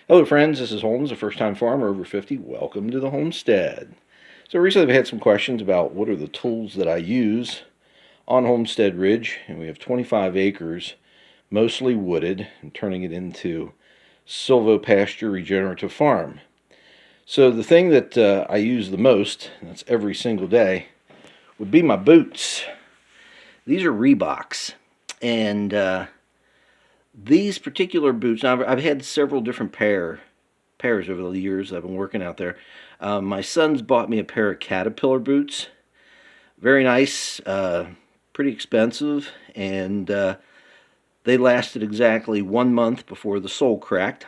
Hello friends, this is Holmes, a first-time farmer over 50. Welcome to the homestead. So recently I've had some questions about what are the tools that I use on Homestead Ridge, and we have 25 acres, mostly wooded, and turning it into silvopasture regenerative farm. So the thing that I use the most, and that's every single day, would be my boots. These are Reeboks, and these particular boots, now I've had several different pairs over the years I've been working out there. My son's bought me a pair of Caterpillar boots. Very nice, pretty expensive, and they lasted exactly 1 month before the sole cracked.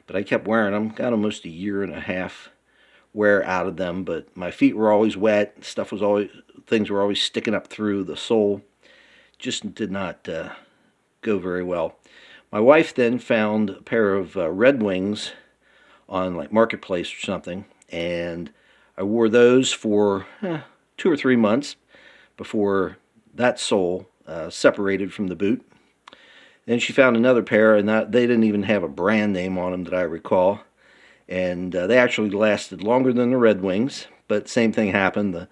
But I kept wearing them, got almost a year and a half wear out of them, but my feet were always wet, things were always sticking up through the sole. Just did not go very well. My wife then found a pair of Red Wings on like Marketplace or something, and I wore those for 2 or 3 months before that sole separated from the boot. Then she found another pair, and they didn't even have a brand name on them that I recall, and they actually lasted longer than the Red Wings, but same thing happened.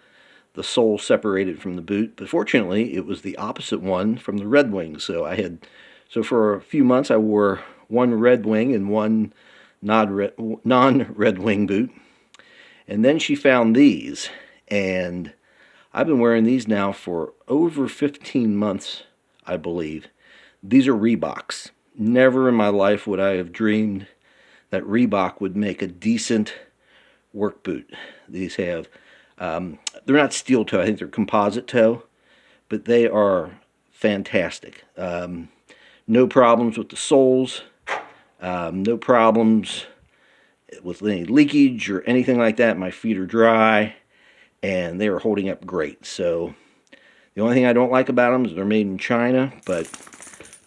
The sole separated from the boot, but fortunately it was the opposite one from the Red Wings. So for a few months I wore one Red Wing and one non-Red Wing boot. And then she found these, and I've been wearing these now for over 15 months, I believe. These are Reeboks. Never in my life would I have dreamed that Reebok would make a decent work boot. These have they're not steel toe, I think they're composite toe, but they are fantastic. No problems with the soles, no problems with any leakage or anything like that. My feet are dry, and they are holding up great. So the only thing I don't like about them is they're made in China, but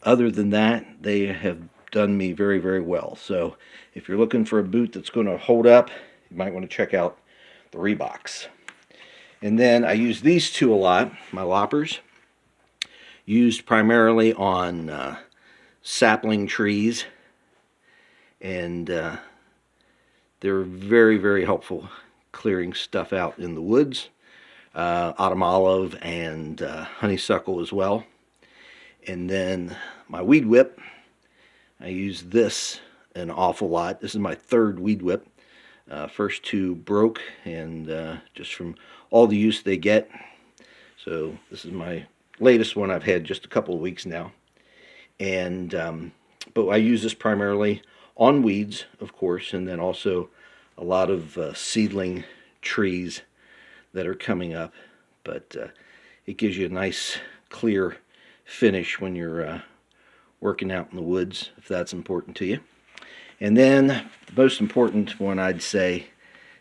other than that, they have done me very, very well. So if you're looking for a boot that's going to hold up, you might want to check out the Reeboks. And then I use these two a lot, my loppers, used primarily on sapling trees, and they're very, very helpful clearing stuff out in the woods, autumn olive and honeysuckle as well. And then my weed whip, I use this an awful lot. This is my third weed whip. First two broke, and just from all the use they get. So this is my latest one. I've had just a couple of weeks now, and but I use this primarily on weeds, of course, and then also a lot of seedling trees that are coming up. But it gives you a nice clear finish when you're working out in the woods, if that's important to you. And then the most important one, I'd say,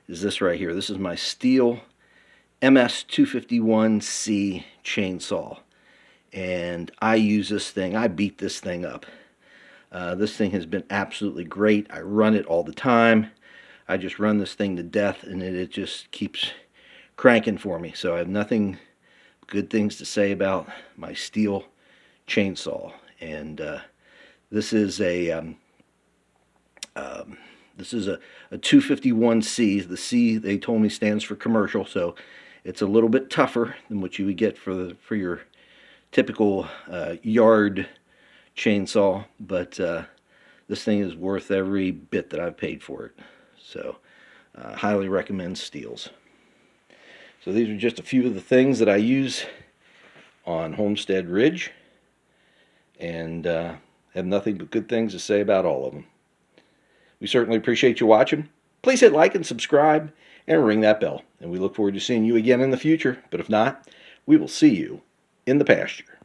is this right here. This is my Stihl MS-251C chainsaw, and I use this thing. I beat this thing up. This thing has been absolutely great. I run it all the time. I just run this thing to death, and it just keeps cranking for me. So I have nothing good things to say about my Stihl chainsaw. And this is a 251C. The C, they told me, stands for commercial, so it's a little bit tougher than what you would get for your typical yard chainsaw, but this thing is worth every bit that I've paid for it. So highly recommend Stihls. So these are just a few of the things that I use on Homestead Ridge, and have nothing but good things to say about all of them. We certainly appreciate you watching. Please hit like and subscribe and ring that bell. And we look forward to seeing you again in the future. But if not, we will see you in the pasture.